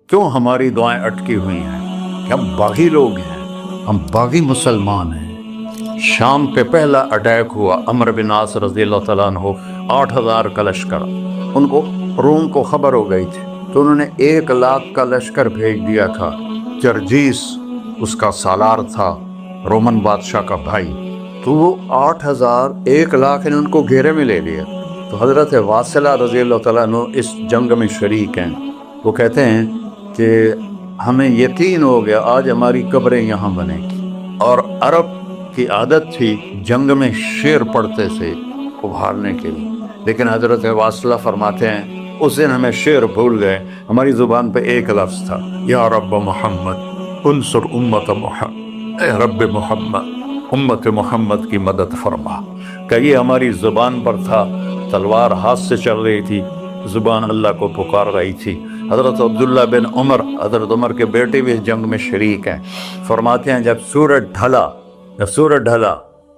کیوں ہماری دعائیں اٹکی ہوئی ہیں کہ ہم باغی لوگ ہیں، ہم باغی مسلمان ہیں۔ شام پہ پہلا اٹیک ہوا عمرو بن عاص رضی اللہ تعالیٰ عنہ، 8,000 کا لشکر، ان کو روم کو خبر ہو گئی تھی تو انہوں نے 1,00,000 کا لشکر بھیج دیا تھا۔ جرجیس اس کا سالار تھا، رومن بادشاہ کا بھائی، تو وہ 8,000 1,00,000 نے ان کو گھیرے میں لے لیا۔ تو حضرت واصلہ رضی اللہ تعالیٰ عنہ اس جنگ میں شریک ہیں۔ وہ کہتے ہیں کہ ہمیں یقین ہو گیا آج ہماری قبریں یہاں بنے گی، اور عرب کی عادت تھی جنگ میں شعر پڑھتے تھے ابھارنے کے لیے، لیکن حضرت واصلہ فرماتے ہیں اس دن ہمیں شعر بھول گئے، ہماری زبان پہ ایک لفظ تھا، یا رب محمد انصر امت محمد، اے رب محمد امت محمد کی مدد فرما۔ کہ یہ ہماری زبان پر تھا، تلوار ہاتھ سے چل رہی تھی، زبان اللہ کو پکار رہی تھی۔ حضرت عبداللہ بن عمر، حضرت عمر کے بیٹے بھی اس جنگ میں شریک ہیں، فرماتے ہیں جب سورج ڈھلا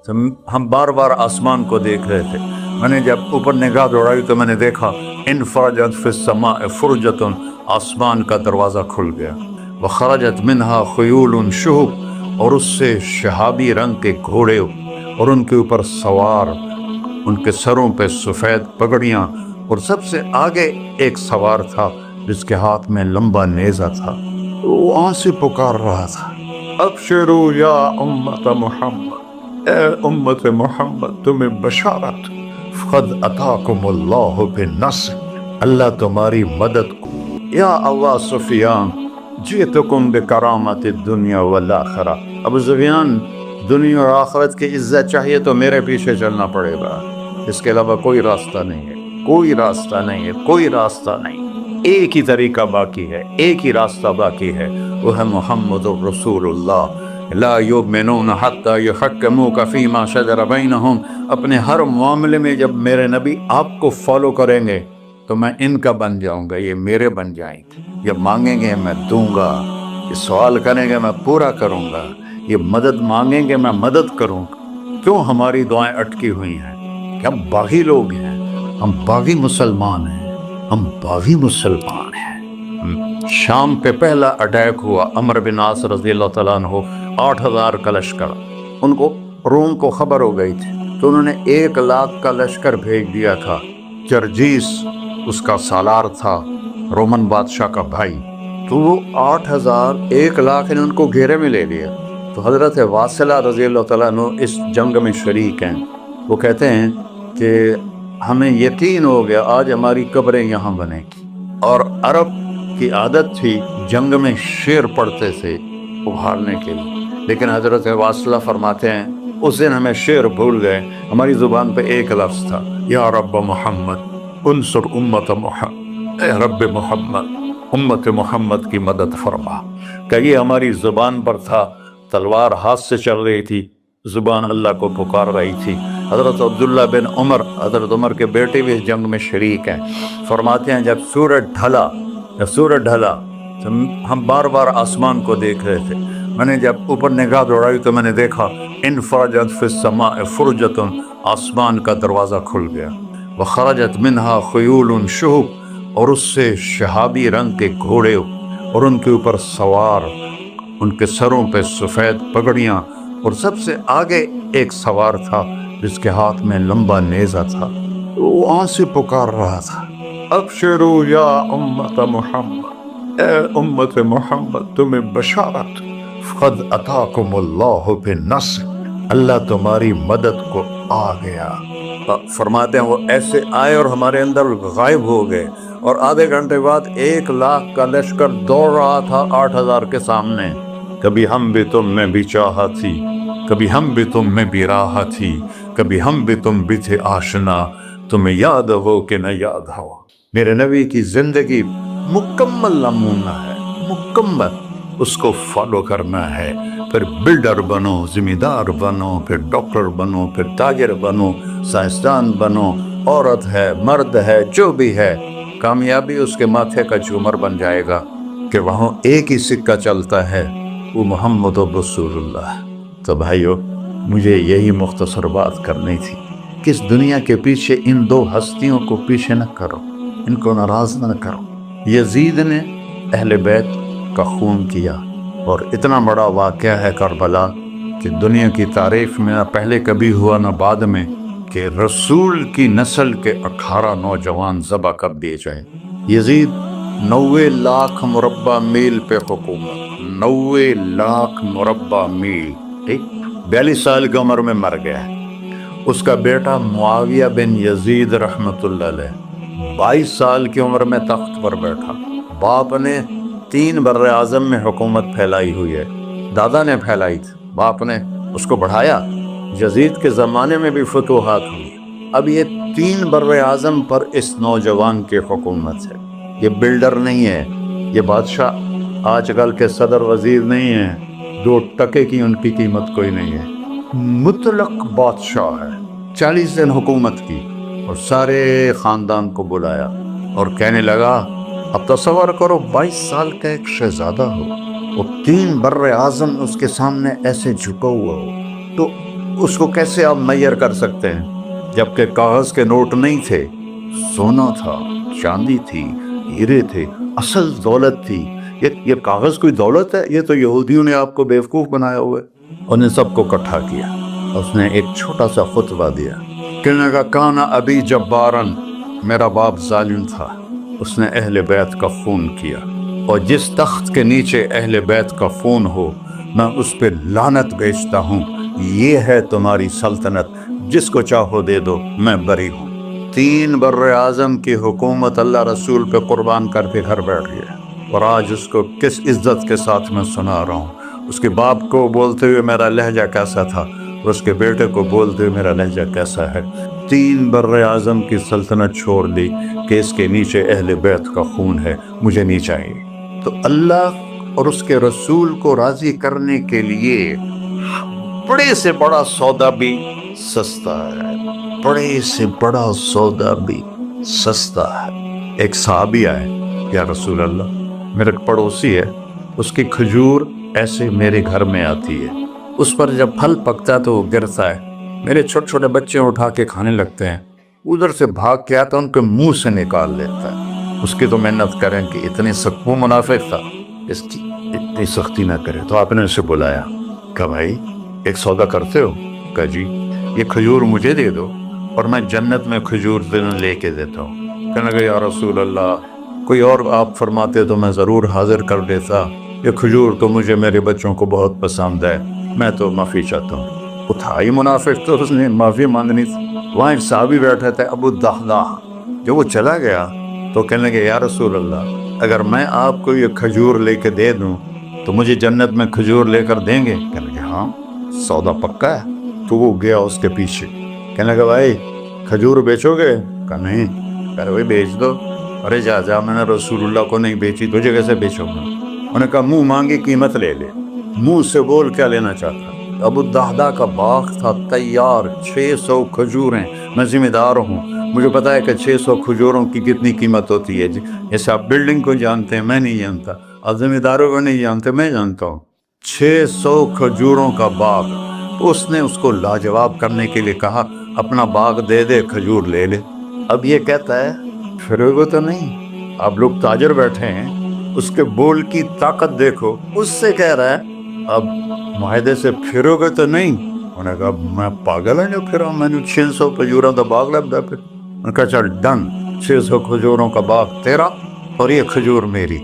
تو ہم بار بار آسمان کو دیکھ رہے تھے، میں نے جب اوپر نگاہ دوڑائی تو میں نے دیکھا انفرجت فی السماء فرجۃ، آسمان کا دروازہ کھل گیا، وخرجت منہا خیول شہب، اور اس سے شہابی رنگ کے گھوڑے اور ان کے اوپر سوار، ان کے سروں پہ سفید پگڑیاں، اور سب سے آگے ایک سوار تھا جس کے ہاتھ میں لمبا نیزہ تھا، وہ وہاں سے پکار رہا تھا، ابشروا یا امت محمد، اے امت محمد تمہیں بشارت، قد اتاکم اللہ بالنصر، اللہ تمہاری مدد کو، یا ابا سفیان جئتکم بکرامت الدنیا والآخرہ، ابو سفیان دنیا اور آخرت کی عزت چاہیے تو میرے پیچھے چلنا پڑے گا، اس کے علاوہ کوئی راستہ نہیں ہے، کوئی راستہ نہیں ہے، کوئی راستہ نہیں، ایک ہی طریقہ باقی ہے، ایک ہی راستہ باقی ہے، وہ ہے محمد رسول اللہ، لا یؤمنون حتی یحکموک فیما شجر بینہم، اپنے ہر معاملے میں جب میرے نبی آپ کو فالو کریں گے تو میں ان کا بن جاؤں گا، یہ میرے بن جائیں گے، یہ مانگیں گے میں دوں گا، یہ سوال کریں گے میں پورا کروں گا، یہ مدد مانگیں گے میں مدد کروں گا۔ کیوں ہماری دعائیں اٹکی ہوئی ہیں کہ ہم باغی لوگ ہیں، ہم باغی مسلمان ہیں، ہم باغی مسلمان ہیں۔ شام پہ پہلا اٹیک ہوا عمرو بن عاص رضی اللہ تعالیٰ عنہ، 8,000 کا لشکر، ان کو روم کو خبر ہو گئی تھی تو انہوں نے 1,00,000 کا لشکر بھیج دیا تھا۔ جرجیس اس کا سالار تھا، رومن بادشاہ کا بھائی، تو وہ 8,000 1,00,000 نے ان کو گھیرے میں لے لیا۔ تو حضرت واصلہ رضی اللہ تعالیٰ عنہ اس جنگ میں شریک ہیں۔ وہ کہتے ہیں کہ ہمیں یقین ہو گیا آج ہماری قبریں یہاں بنے گی، اور عرب کی عادت تھی جنگ میں شعر پڑھتے تھے ابھارنے کے لیے، لیکن حضرت واصلہ فرماتے ہیں اس دن ہمیں شعر بھول گئے، ہماری زبان پہ ایک لفظ تھا، یا رب محمد انصر امت محمد، اے رب محمد امت محمد کی مدد فرما۔ کہ یہ ہماری زبان پر تھا، تلوار ہاتھ سے چل رہی تھی، زبان اللہ کو پکار رہی تھی۔ حضرت عبداللہ بن عمر، حضرت عمر کے بیٹے بھی اس جنگ میں شریک ہیں، فرماتے ہیں جب سورج ڈھلا تو ہم بار بار آسمان کو دیکھ رہے تھے، میں نے جب اوپر نگاہ دوڑائی تو میں نے دیکھا انفرجت فی السماء فرجۃ، آسمان کا دروازہ کھل گیا، وخرجت منہا خیول شہب، اور اس سے شہابی رنگ کے گھوڑے اور ان کے اوپر سوار، ان کے سروں پہ سفید پگڑیاں، اور سب سے آگے ایک سوار تھا جس کے ہاتھ میں لمبا نیزہ تھا، وہ وہاں سے پکار رہا تھا، ابشروا یا امت محمد، اے امت محمد تمہیں بشارت، قد اتاکم اللہ بالنصر، اللہ تمہاری مدد کو آ گیا۔ فرماتے ہیں وہ ایسے آئے اور ہمارے اندر غائب ہو گئے، اور آدھے گھنٹے بعد 1,00,000 کا لشکر دوڑ رہا تھا 8,000 کے سامنے۔ کبھی ہم بھی تم میں بھی چاہا تھی، کبھی ہم بھی تم میں بھی راہ تھی، کبھی ہم بھی تم بھی تھے آشنا، تمہیں یاد ہو کہ نہ یاد ہو۔ میرے نبی کی زندگی مکمل نمونہ ہے، مکمل، اس کو فالو کرنا ہے، پھر بلڈر بنو، ذمہ دار بنو، پھر ڈاکٹر بنو، پھر تاجر بنو، سائنسدان بنو، عورت ہے مرد ہے جو بھی ہے، کامیابی اس کے ماتھے کا جھومر بن جائے گا کہ وہاں ایک ہی سکہ چلتا ہے، وہ محمد رسول اللہ۔ تو بھائیو، مجھے یہی مختصر بات کرنی تھی کہ اس دنیا کے پیچھے ان دو ہستیوں کو پیچھے نہ کرو، ان کو ناراض نہ کرو۔ یزید نے اہل بیت کا خون کیا، اور اتنا بڑا واقعہ ہے کربلا کہ دنیا کی تاریخ میں نہ پہلے کبھی ہوا نہ بعد میں کہ رسول کی نسل کے 18 نوجوان ذبح کر دیے جائیں۔ یزید 90 لاکھ مربع میل پہ حکومت، 90 لاکھ مربع میل، ٹھیک، 42 سال کی عمر میں مر گیا ہے۔ اس کا بیٹا معاویہ بن یزید رحمت اللہ علیہ 22 سال کی عمر میں تخت پر بیٹھا۔ باپ نے 3 بر اعظم میں حکومت پھیلائی ہوئی ہے، دادا نے پھیلائی تھی، باپ نے اس کو بڑھایا۔ یزید کے زمانے میں بھی فتوحات ہوئی، اب یہ 3 بر اعظم پر اس نوجوان کی حکومت ہے۔ یہ بلڈر نہیں ہے، یہ بادشاہ آج کل کے صدر وزیر نہیں ہیں، 2 ٹکے کی ان کی قیمت کوئی نہیں ہے، مطلق بادشاہ ہے۔ 40 دن حکومت کی اور سارے خاندان کو بلایا اور کہنے لگا، اب تصور کرو 22 سال کا ایک شہزادہ ہو، وہ 3 بر اعظم اس کے سامنے ایسے جھکا ہوا ہو، تو اس کو کیسے آپ میئر کر سکتے ہیں؟ جبکہ کاغذ کے نوٹ نہیں تھے، سونا تھا، چاندی تھی، ہیرے تھے، اصل دولت تھی۔ یہ کاغذ کوئی دولت ہے؟ یہ تو یہودیوں نے آپ کو بیوقوف بنایا ہوا ہے۔ انہیں سب کو اکٹھا کیا، اس نے ایک چھوٹا سا خطبہ دیا، کہنے لگا، کانا ابی جبارن، میرا باپ ظالم تھا، اس نے اہل بیت کا خون کیا، اور جس تخت کے نیچے اہل بیت کا خون ہو میں اس پہ لعنت بھیجتا ہوں۔ یہ ہے تمہاری سلطنت، جس کو چاہو دے دو، میں بری ہوں۔ 3 بر اعظم کی حکومت اللہ رسول پہ قربان کر کے گھر بیٹھ گیا، اور آج اس کو کس عزت کے ساتھ میں سنا رہا ہوں۔ اس کے باپ کو بولتے ہوئے میرا لہجہ کیسا تھا، اور اس کے بیٹے کو بولتے ہوئے میرا لہجہ کیسا ہے۔ 3 بر اعظم کی سلطنت چھوڑ دی کہ اس کے نیچے اہل بیت کا خون ہے، مجھے نہیں چاہیے۔ تو اللہ اور اس کے رسول کو راضی کرنے کے لیے بڑے سے بڑا سودا بھی سستا ہے، بڑے سے بڑا سودا بھی سستا ہے۔ ایک صحابی آئے، یا رسول اللہ، میرے پڑوسی ہے، اس کی کھجور ایسے میرے گھر میں آتی ہے، اس پر جب پھل پکتا ہے تو وہ گرتا ہے، میرے چھوٹے چھوٹے بچے اٹھا کے کھانے لگتے ہیں، ادھر سے بھاگ کے آتا ان کے منہ سے نکال لیتا ہے۔ اس کی تو محنت کریں کہ اتنی سخت، وہ منافق تھا، اس کی اتنی سختی نہ کرے۔ تو آپ نے اسے بلایا، کہا بھائی ایک سودا کرتے ہو؟ کہا جی، یہ کھجور مجھے دے دو اور میں جنت میں کھجور لے کے دیتا ہوں۔ کہنے لگا، یا رسول اللہ، کوئی اور آپ فرماتے تو میں ضرور حاضر کر دیتا، یہ کھجور تو مجھے میرے بچوں کو بہت پسند ہے، میں تو معافی چاہتا ہوں۔ اٹھائی منافق، تو اس نے معافی مانگنی تھی۔ وہاں ایک صحابی بیٹھے تھے، ابو الدحداح، جو وہ چلا گیا تو کہنے لگے، یا رسول اللہ، اگر میں آپ کو یہ کھجور لے کے دے دوں تو مجھے جنت میں کھجور لے کر دیں گے؟ کہنے لگے ہاں، سودا پکا ہے۔ تو وہ گیا اس کے پیچھے، کہنے لگا، بھائی کھجور بیچو گے؟ کہا نہیں۔ کہہ رہے، بھائی بیچ دو۔ ارے جا، میں نے رسول اللہ کو نہیں بیچی، تجھے کیسے بیچوں گا؟ انہوں نے کہا، منہ مانگی قیمت لے لے، منہ سے بول کیا لینا چاہتا۔ ابو الدحداح کا باغ تھا تیار، 600 کھجوریں، میں ذمہ دار ہوں، مجھے پتا ہے کہ 600 کھجوروں کی کتنی قیمت ہوتی ہے۔ جیسے آپ بلڈنگ کو جانتے ہیں، میں نہیں جانتا، آپ ذمہ داروں کو نہیں جانتے، میں جانتا ہوں۔ 600 کھجوروں کا باغ۔ تو اس نے اس کو لاجواب کرنے کے لیے کہا، اپنا باغ دے دے، کھجور لے لے۔ اب یہ کہتا ہے، پھرو تو نہیں، آپ لوگ تاجر بیٹھے ہیں، اس کے بول کی طاقت دیکھو، اس سے کہہ رہا ہے اب معاہدے سے پھرو گے تو نہیں؟ انہوں نے کہا، میں پاگل ہوں جو پھرا، میں نے 600 کھجوروں کا باغ لگتا پھر۔ انہوں نے کہا، چل ڈن، 600 کھجوروں کا باغ تیرا اور یہ کھجور میری۔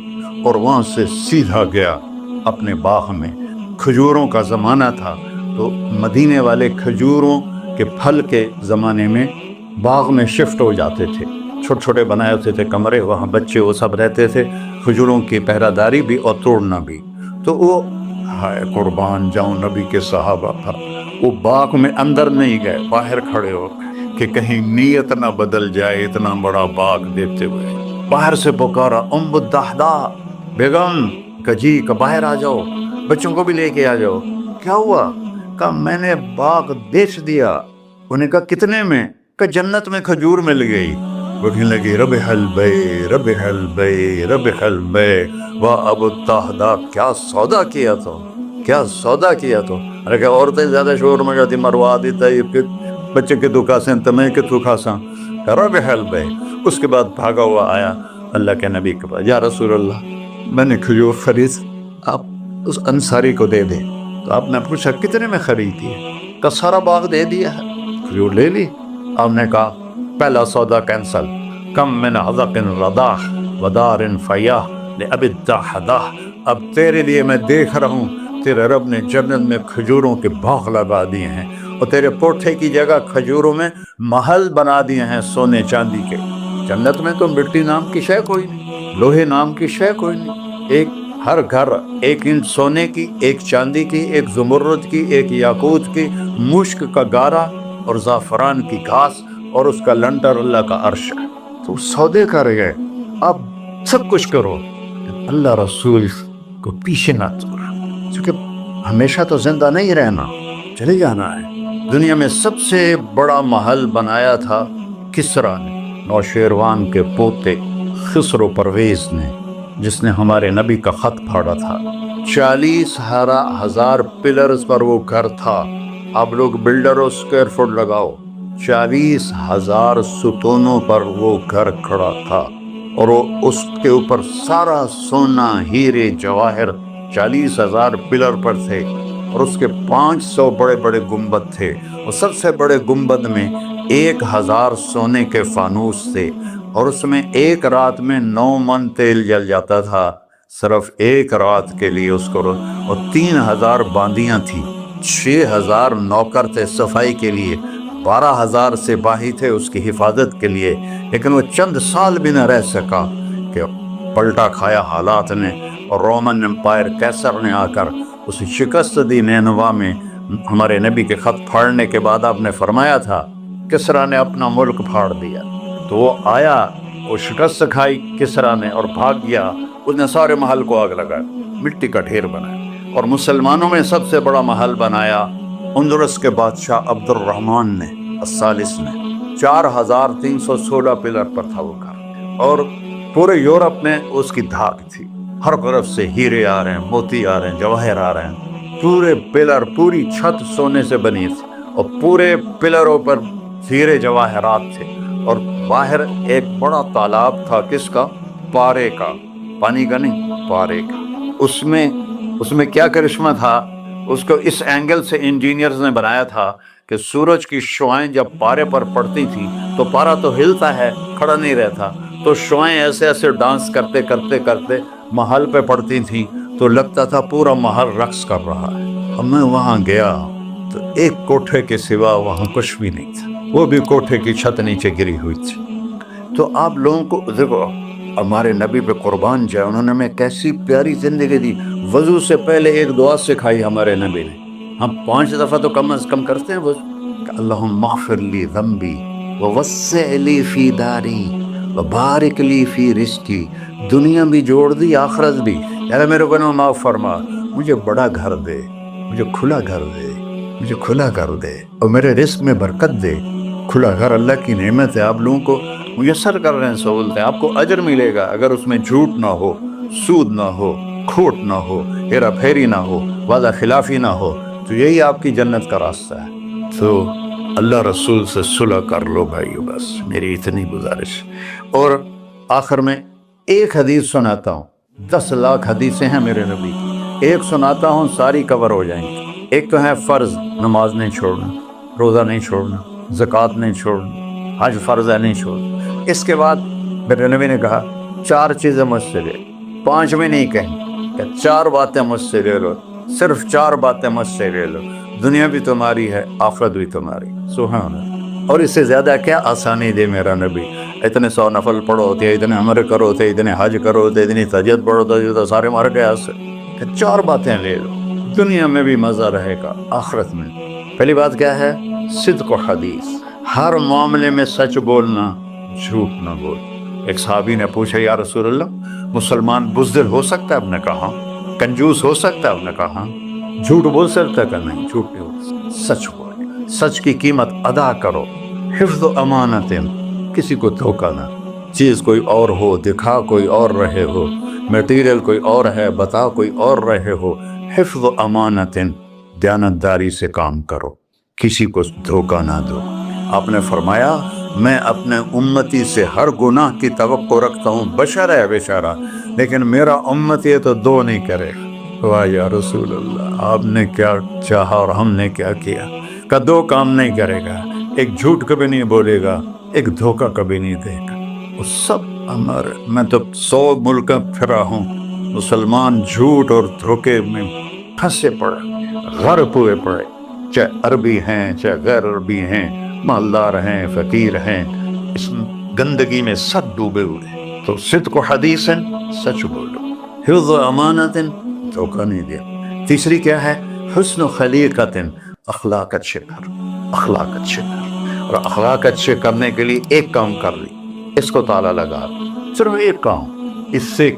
اور وہاں سے سیدھا گیا اپنے باغ میں۔ کھجوروں کا زمانہ تھا تو مدینے والے کھجوروں کے پھل کے زمانے میں باغ میں شفٹ ہو جاتے تھے، چھوٹے چھوٹے بنائے ہوتے تھے کمرے، وہاں بچے وہ سب رہتے تھے، کھجوروں کی پہرہ داری بھی اور توڑنا بھی۔ تو وہ، ہائے قربان جاؤں نبی کے صحابہ تھا، وہ باغ میں اندر نہیں گئے، باہر کھڑے ہو کہ کہیں نیت نہ بدل جائے، اتنا بڑا باغ دیتے ہوئے باہر سے پکارا، ام الدحداح بیگم، کہ جی، کہ باہر آ جاؤ، بچوں کو بھی لے کے آ جاؤ۔ کیا ہوا؟ کہا، میں نے باغ بیچ دیا۔ انہوں نے کہا، کتنے میں؟ کہ جنت میں کھجور مل گئی۔ وہ کہنے لگی، ربح البیع، ربح البیع، ربح البیع۔ واہ ابو الدحداح، کیا سودا کیا تو، کیا سودا کیا تو۔ ارے کہ عورتیں زیادہ شور میں جاتی، مروا دیتا ہے، پھر بچے کے تو کھاسیں، تمہیں کے تو کھاساں۔ ربح البیع۔ اس کے بعد بھاگا ہوا آیا اللہ کے نبی کے پاس، یا رسول اللہ، میں نے کھجور خرید، آپ اس انصاری کو دے دیں۔ تو آپ نے پوچھا کتنے میں خریدی ہے؟ کا سارا باغ دے دیا ہے، کھجور لے لی۔ آپ نے کہا پہلا سودا کینسل، کم من حذق رداح ودار فیاح لأبی الدحداح۔ اب تیرے لیے میں دیکھ رہا ہوں تیرے رب نے جنت میں کھجوروں کے باغ لگا دیے ہیں، اور تیرے کوٹھے کی جگہ کھجوروں میں محل بنا دیے ہیں سونے چاندی کے۔ جنت میں تو مٹی نام کی شے کوئی نہیں، لوہے نام کی شے کوئی نہیں، ایک ہر گھر ایک انچ سونے کی، ایک چاندی کی، ایک زمرد کی، ایک یاقوت کی، مشک کا گارا اور زعفران کی گھاس، اور اس کا لنٹر اللہ کا عرش ہے۔ تو سودے کر گئے، اب سب کچھ کرو، اللہ رسول کو پیچھے نہ چھوڑ، کیونکہ ہمیشہ تو زندہ نہیں رہنا، چلے جانا ہے۔ دنیا میں سب سے بڑا محل بنایا تھا کسریٰ نے، نوشیروان کے پوتے خسرو پرویز نے، جس نے ہمارے نبی کا خط پھاڑا تھا۔ 40,000 پلرز پر وہ گھر تھا۔ آپ لوگ بلڈروں اسکوائر فٹ لگاؤ، 40,000 ستونوں پر وہ گھر کھڑا تھا، اور وہ اس کے اوپر سارا سونا ہیرے جواہر 40,000 پلر پر تھے، اور اس کے 500 بڑے بڑے گنبد تھے، اور سب سے بڑے گنبد میں 1,000 سونے کے فانوس تھے، اور اس میں ایک رات میں 9 من تیل جل جاتا تھا، صرف ایک رات کے لیے اس کو، اور 3,000 باندیاں تھیں، 6,000 نوکر تھے صفائی کے لیے، 12,000 سپاہی تھے اس کی حفاظت کے لیے، لیکن وہ چند سال بھی نہ رہ سکا کہ پلٹا کھایا حالات نے، اور رومن امپائر کیسر نے آ کر اسے شکست دی۔ نینوا میں ہمارے نبی کے خط پھاڑنے کے بعد آپ نے فرمایا تھا کسریٰ نے اپنا ملک پھاڑ دیا، تو وہ آیا، وہ شکست کھائی کسریٰ نے اور بھاگ گیا، اس نے سارے محل کو آگ لگایا، مٹی کا ڈھیر بنایا، اور مسلمانوں میں سب سے بڑا محل بنایا اندلس کے بادشاہ عبد الرحمن نے الثالث نے، 4,316 پلر پر تھا وہ گھر، اور پورے یورپ میں اس کی دھاک تھی، ہر طرف سے ہیرے آ رہے ہیں، موتی آ رہے ہیں، جواہر آ رہے ہیں، پورے پلر، پوری چھت سونے سے بنی تھی، اور پورے پلروں پر ہیرے جواہرات تھے، اور باہر ایک بڑا تالاب تھا، کس کا؟ پارے کا، پانی کا نہیں، پارے کا۔ اس میں کیا کرشمہ تھا، اس کو اس اینگل سے انجینئرز نے بنایا تھا کہ سورج کی شعائیں جب پارے پر پڑتی تھی تو پارا تو ہلتا ہے، کھڑا نہیں رہتا، تو شعائیں ایسے ایسے ڈانس کرتے کرتے کرتے محل پہ پڑتی تھیں، تو لگتا تھا پورا محل رقص کر رہا ہے۔ اور میں وہاں گیا تو ایک کوٹھے کے سوا وہاں کچھ بھی نہیں تھا، وہ بھی کوٹھے کی چھت نیچے گری ہوئی تھی۔ تو آپ لوگوں کو دیکھو، ہمارے نبی پہ قربان جائے، انہوں نے ہمیں کیسی پیاری زندگی دی۔ وضو سے پہلے ایک دعا سکھائی ہمارے نبی نے، ہم 5 دفعہ تو کم از کم کرتے ہیں وضو، کہ اللہم اغفر لی ذنبی ووسع لی فی داری وبارک لی فی رزقی۔ دنیا بھی جوڑ دی، آخرت بھی، یار میرے کو معاف فرما، مجھے بڑا گھر دے، مجھے کھلا گھر دے، مجھے کھلا گھر دے، اور میرے رزق میں برکت دے۔ کھلا گھر اللہ کی نعمت ہے، آپ لوگوں کو میسر کر رہے ہیں سہولتیں، آپ کو اجر ملے گا اگر اس میں جھوٹ نہ ہو، سود نہ ہو، کھوٹ نہ ہو، ہیرا پھیری نہ ہو، وعدہ خلافی نہ ہو، تو یہی آپ کی جنت کا راستہ ہے۔ تو اللہ رسول سے صلح کر لو بھائیو، بس میری اتنی گزارش۔ اور آخر میں ایک حدیث سناتا ہوں، 10 لاکھ حدیثیں ہیں میرے نبی کی، ایک سناتا ہوں، ساری کور ہو جائیں گی۔ ایک تو ہے فرض، نماز نہیں چھوڑنا، روزہ نہیں چھوڑنا، زکوٰۃ نہیں چھوڑنا، حج فرض ہے نہیں چھوڑنا۔ اس کے بعد میرے نبی نے کہا 4 چیزیں مجھ سے لے، 5 میں نہیں کہیں، کہ 4 باتیں مجھ سے لے لو، صرف 4 باتیں مجھ سے لے لو، دنیا بھی تمہاری ہے، آخرت بھی تمہاری۔ سبحان اللہ۔ اور اس سے زیادہ کیا آسانی دے میرا نبی، اتنے 100 نفل پڑھو ہوتے، اتنے عمرے کرو ہوتے، اتنے حج کرو ہوتے، اتنی تہجد پڑھو ہوتے، تو سارے مار گئے سے، کہ 4 باتیں لے لو، دنیا میں بھی مزہ رہے گا، آخرت میں۔ پہلی بات کیا ہے؟ صدق و حدیث، ہر معاملے میں سچ بولنا، جھوٹ نہ بول۔ ایک صحابی نے پوچھا یا رسول اللہ، مسلمان بزدل ہو سکتا ہے؟ آپ نے کہا کنجوس ہو سکتا ہے؟ آپ نے کہا جھوٹ بول سکتا ہے؟ کہ نہیں، جھوٹ نہیں ہو، سچ بول، سچ کی قیمت ادا کرو۔ حفظ و امانت، کسی کو دھوکہ نہ، چیز کوئی اور ہو، دکھا کوئی اور رہے ہو، میٹیریل کوئی اور ہے، بتا کوئی اور رہے ہو۔ حفظ و امانت، دیانتداری سے کام کرو، کسی کو دھوکہ نہ دو۔ آپ نے فرمایا میں اپنے امتی سے ہر گناہ کی توقع رکھتا ہوں، بشر ہے بیچارہ، لیکن میرا امت یہ تو دو نہیں کرے. واہ یا رسول اللہ، آپ نے کیا چاہا اور ہم نے کیا کیا. کہ دو کام نہیں کرے گا، ایک جھوٹ کبھی نہیں بولے گا، ایک دھوکہ کبھی نہیں دے گا. وہ سب ہمارے، میں تو 100 ملک پھرا ہوں، مسلمان جھوٹ اور دھوکے میں پھنسے پڑے، غرق ہوئے پڑے، چاہے عربی ہیں چاہے غیر عربی ہیں، مالدار ہیں فقیر ہیں، اس گندگی میں سب ڈوبے ہوئے. تو صدق و حدیث سچ بولو، حفظ و امانت دھوکہ نہیں دیا. تیسری کیا ہے؟ حسن و خلیقت، اخلاق اچھے کر، اخلاق اچھے کر. اور اخلاق اچھے کرنے کے لیے ایک کام کر لی، اس کو تالا لگا، صرف ایک کام. اس سے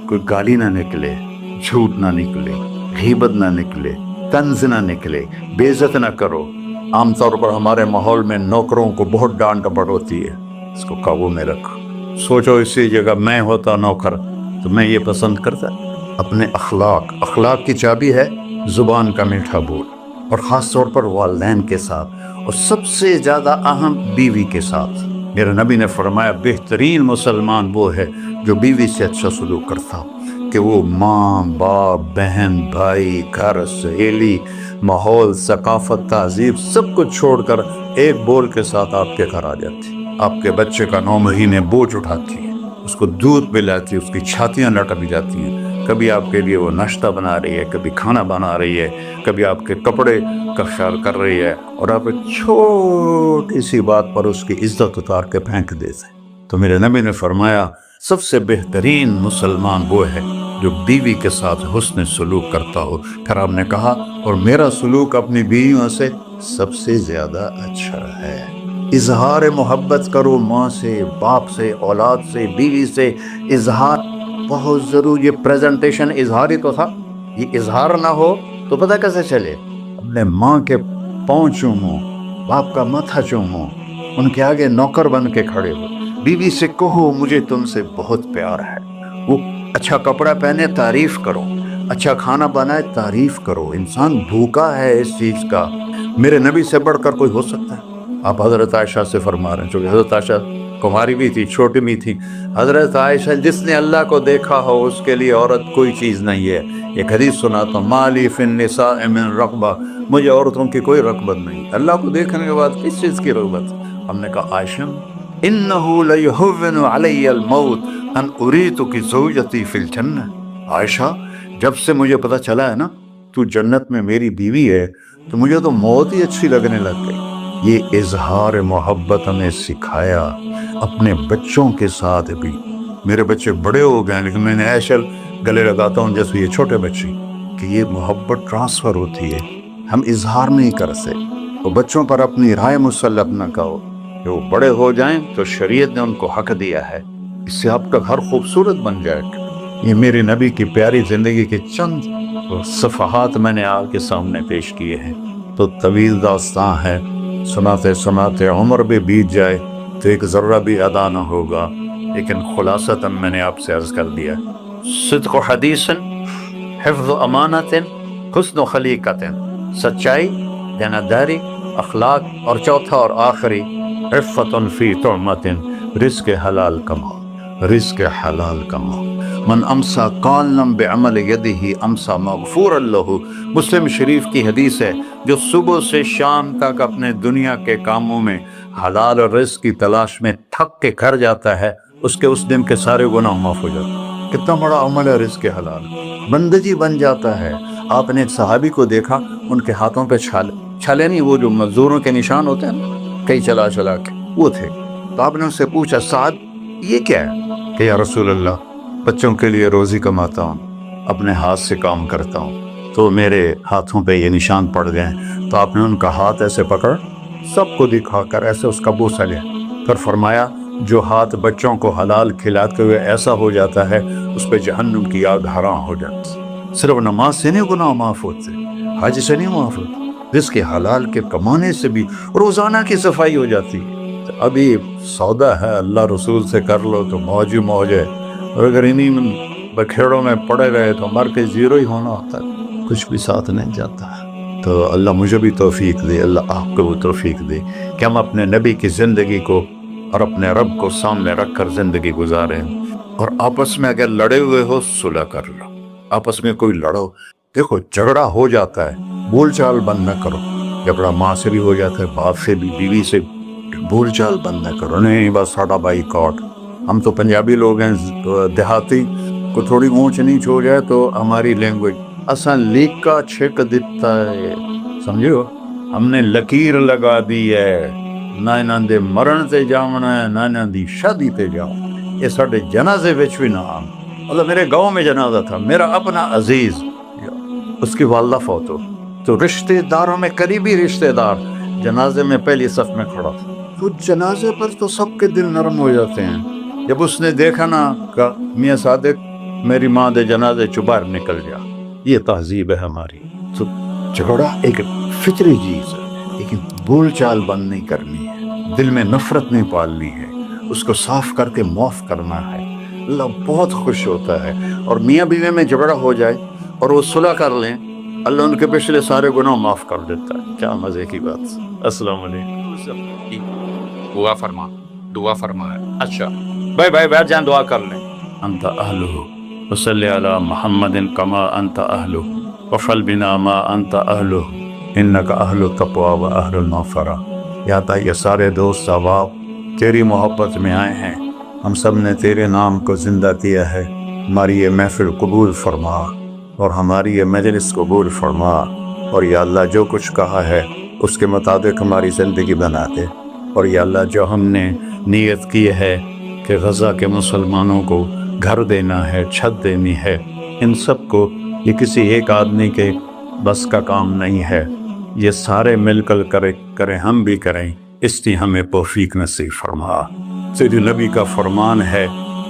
کوئی گالی نہ نکلے، جھوٹ نہ نکلے، غیبت نہ نکلے، طنز نہ نکلے، بے عزت نہ کرو. عام طور پر ہمارے ماحول میں نوکروں کو بہت ڈانٹ ڈپٹ ہوتی ہے، اس کو قابو میں رکھو. سوچو اسی جگہ میں ہوتا نوکر تو میں یہ پسند کرتا. اپنے اخلاق کی چابی ہے زبان کا میٹھا بول، اور خاص طور پر والدین کے ساتھ، اور سب سے زیادہ اہم بیوی کے ساتھ. میرے نبی نے فرمایا بہترین مسلمان وہ ہے جو بیوی سے اچھا سلوک کرتا، کہ وہ ماں باپ بہن بھائی گھر سہیلی ماحول ثقافت تہذیب سب کچھ چھوڑ کر ایک بول کے ساتھ آپ کے گھر آ جاتی، آپ کے بچے کا 9 مہینے بوجھ اٹھاتی ہے، اس کو دودھ پلاتی ہے، اس کی چھاتیاں لٹک جاتی ہیں. کبھی آپ کے لیے وہ ناشتہ بنا رہی ہے، کبھی کھانا بنا رہی ہے، کبھی آپ کے کپڑے کا خیال کر رہی ہے، اور آپ ایک چھوٹی سی بات پر اس کی عزت اتار کے پھینک دیتے ہیں. تو میرے نبی نے فرمایا سب سے بہترین مسلمان وہ ہے جو بیوی کے ساتھ حسن سلوک کرتا ہو. پھر آپ نے کہا اور میرا سلوک اپنی بیویوں سے سب سے زیادہ اچھا ہے. اظہار محبت کرو، ماں سے باپ سے اولاد سے بیوی سے اظہار بہت ضروری. یہ پریزنٹیشن اظہار ہی تو تھا، یہ اظہار نہ ہو تو پتہ کیسے چلے. اپنے ماں کے پاؤں چومو، باپ کا ماتھا چومو، ان کے آگے نوکر بن کے کھڑے ہو. بیوی سے کہو مجھے تم سے بہت پیار ہے. وہ اچھا کپڑا پہنے تعریف کرو، اچھا کھانا بنائے تعریف کرو. انسان بھوکا ہے اس چیز کا. میرے نبی سے بڑھ کر کوئی ہو سکتا ہے؟ آپ حضرت عائشہ سے فرما رہے ہیں، چونکہ حضرت عائشہ کماری بھی تھی، چھوٹی بھی تھی. حضرت عائشہ جس نے اللہ کو دیکھا ہو اس کے لیے عورت کوئی چیز نہیں ہے. ایک حدیث سناتا ہوں، مالی فی النساء من رغبہ، مجھے عورتوں کی کوئی رغبت نہیں. اللہ کو دیکھنے کے بعد کس چیز کی رغبت؟ ہم نے کہا عائشہ انہ لیہون علی الموت ان اریتک زوجتی فی الجنہ. عائشہ جب سے مجھے پتہ چلا ہے نا تو جنت میں میری بیوی ہے تو مجھے تو موت ہی اچھی لگنے لگ گئی. یہ اظہار محبت ہمیں سکھایا. اپنے بچوں کے ساتھ بھی، میرے بچے بڑے ہو گئے لیکن میں نے ایسے گلے لگاتا ہوں جیسے یہ چھوٹے بچے، کہ یہ محبت ٹرانسفر ہوتی ہے. ہم اظہار نہیں کر سکتے. تو بچوں پر اپنی رائے مسلط نہ کرو، کہ وہ بڑے ہو جائیں تو شریعت نے ان کو حق دیا ہے، اس سے آپ کا گھر خوبصورت بن جائے گا. یہ میرے نبی کی پیاری زندگی کے چند صفحات میں نے آپ کے سامنے پیش کیے ہیں. تو طویل داستان ہے، سناتے سناتے عمر بھی بیت جائے تو ایک ذرہ بھی ادا نہ ہوگا. لیکن خلاصتاً میں نے آپ سے عرض کر دیا، صدق و حدیث، حفظ و امانت، حسن و خلیقت، سچائی دیانتداری اخلاق، اور چوتھا اور آخری عفت فی طعمت، رزق حلال کماؤ، رزق حلال کماؤ. من امسا قالا بعمل یدہ امسا مغفورا لہ. مسلم شریف کی حدیث ہے، جو صبح سے شام تک اپنے دنیا کے کاموں میں حلال اور رزق کی تلاش میں تھک کے گھر جاتا ہے، اس کے اس دن کے سارے گناہ معاف ہو جاتے ہیں. کتنا بڑا عمل ہے رزق حلال، بندگی بن جاتا ہے. آپ نے ایک صحابی کو دیکھا، ان کے ہاتھوں پہ چھالے نہیں، وہ جو مزدوروں کے نشان ہوتے ہیں کئی چلا چلا کے، وہ تھے. تو آپ نے ان سے پوچھا سعد یہ کیا ہے؟ کہ یا رسول اللہ بچوں کے لیے روزی کماتا ہوں، اپنے ہاتھ سے کام کرتا ہوں، تو میرے ہاتھوں پہ یہ نشان پڑ گئے. تو آپ نے ان کا ہاتھ ایسے پکڑ سب کو دکھا کر ایسے اس کا بوسہ لیا. پھر فرمایا جو ہاتھ بچوں کو حلال کھلاتے ہوئے ایسا ہو جاتا ہے اس پہ جہنم کی آگ حرام ہو جاتی. صرف نماز سے نہیں گناہ معاف ہوتے، حج سے نہیں معاف ہوتے، رزق حلال کے کمانے سے بھی روزانہ کی صفائی ہو جاتی. ابھی سودا ہے اللہ رسول سے کر لو تو موج ہی موج ہے، اور اگر انہیں بکھیڑوں میں پڑے رہے تو مر کے زیرو ہی ہونا ہوتا ہے، کچھ بھی ساتھ نہیں جاتا. تو اللہ مجھے بھی توفیق دے، اللہ آپ کو بھی توفیق دے کہ ہم اپنے نبی کی زندگی کو اور اپنے رب کو سامنے رکھ کر زندگی گزاریں. اور آپس میں اگر لڑے ہوئے ہو صلح کر لو، آپس میں کوئی لڑو، دیکھو جھگڑا ہو جاتا ہے، بول چال بند نہ کرو، جھگڑا ماں سے بھی ہو جاتا ہے، باپ سے بھی، بیوی سے، بول چال بند نہ کرو، نہیں بس ساڈا بائی کاٹ۔ ہم تو پنجابی لوگ ہیں، دیہاتی کو تھوڑی اونچ نیچ ہو جائے تو ہماری لینگویج اساں لیکا چھک دیتا ہے، سمجھو، ہم نے لکیر لگا دی ہے، نہ انہاں دے مرن تے جاونا ہے، نہ انہاں دی شادی تے جاونا ہے۔ یہ ساڈے جنازے وچ بھی نہ آم۔ مطلب میرے گاؤں میں جنازہ تھا، میرا اپنا عزیز، اس کی والدہ فوت ہو، تو رشتہ داروں میں قریبی رشتہ دار جنازے میں پہلی صف میں کھڑا تھا، تو جنازے پر تو سب کے دل نرم ہو جاتے ہیں۔ جب اس نے دیکھا نا کہ میاں صادق میری ماں دے جنازے چ باہر نکل جا، یہ تہذیب ہے ہماری۔ تو جھگڑا ایک فطری چیز ہے، لیکن بول چال بند نہیں کرنی ہے، دل میں نفرت نہیں پالنی ہے، اس کو صاف کر کے معاف کرنا ہے۔ اللہ بہت خوش ہوتا ہے۔ اور میاں بیوی میں جھگڑا ہو جائے اور وہ صلح کر لیں، اللہ ان کے پچھلے سارے گناہ معاف کر دیتا ہے۔ کیا مزے کی بات۔ السلام علیکم۔ دعا فرما ہے۔ اچھا بھائی بیٹھ جائیں، دعا کر لیں۔ انت اہلہ وصلی علی محمد کما انت اہلہ وفعل بنا ما انت اہلہ انک اہل التقوی و اہل المغفرہ۔ یا تا یہ سارے دوست احباب تیری محبت میں آئے ہیں، ہم سب نے تیرے نام کو زندہ کیا ہے، ہماری یہ محفل قبول فرما اور ہماری یہ مجلس قبول فرما، اور یا اللہ جو کچھ کہا ہے اس کے مطابق ہماری زندگی بنا دے۔ اور یا اللہ جو ہم نے نیت کی ہے کہ غزہ کے مسلمانوں کو گھر دینا ہے، چھت دینی ہے، ان سب کو، یہ کسی ایک آدمی کے بس کا کام نہیں ہے، یہ سارے مل کر کریں، ہم بھی کریں، اس لیے ہمیں توفیق نصیب فرما۔ تیرے نبی کا فرمان ہے،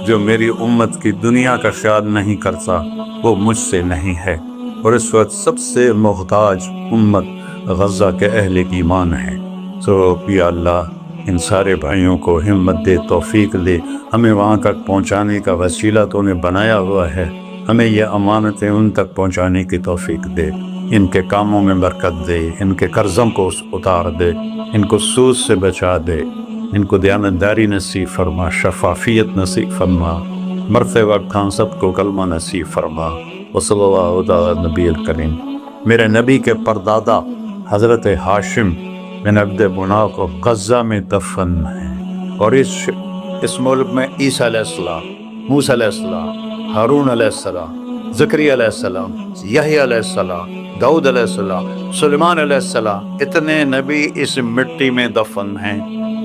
جو میری امت کی دنیا کا خیال نہیں کرتا وہ مجھ سے نہیں ہے، اور اس وقت سب سے محتاج امت غزہ کے اہل ایمان ہے۔ تو یا اللہ ان سارے بھائیوں کو ہمت دے، توفیق دے، ہمیں وہاں تک پہنچانے کا وسیلہ تو نے بنایا ہوا ہے، ہمیں یہ امانتیں ان تک پہنچانے کی توفیق دے، ان کے کاموں میں برکت دے، ان کے قرضوں کو اتار دے، ان کو سود سے بچا دے، ان کو دیانتداری نصیب فرما، شفافیت نصیب فرما، مرتے وقت ہم سب کو کلمہ نصیب فرما۔ وصلی اللہ علی نبی الکریم۔ میرے نبی کے پردادا حضرت ہاشم بن عبد مناف کو غزہ میں دفن ہے، اور اس ملک میں عیسیٰ علیہ السلام، موسیٰ علیہ السلام، ہارون علیہ السلام، زکریا علیہ السلام، یحییٰ علیہ السلام، داؤد علیہ السلام، سلیمان علیہ السلام، اتنے نبی اس مٹی میں دفن ہیں۔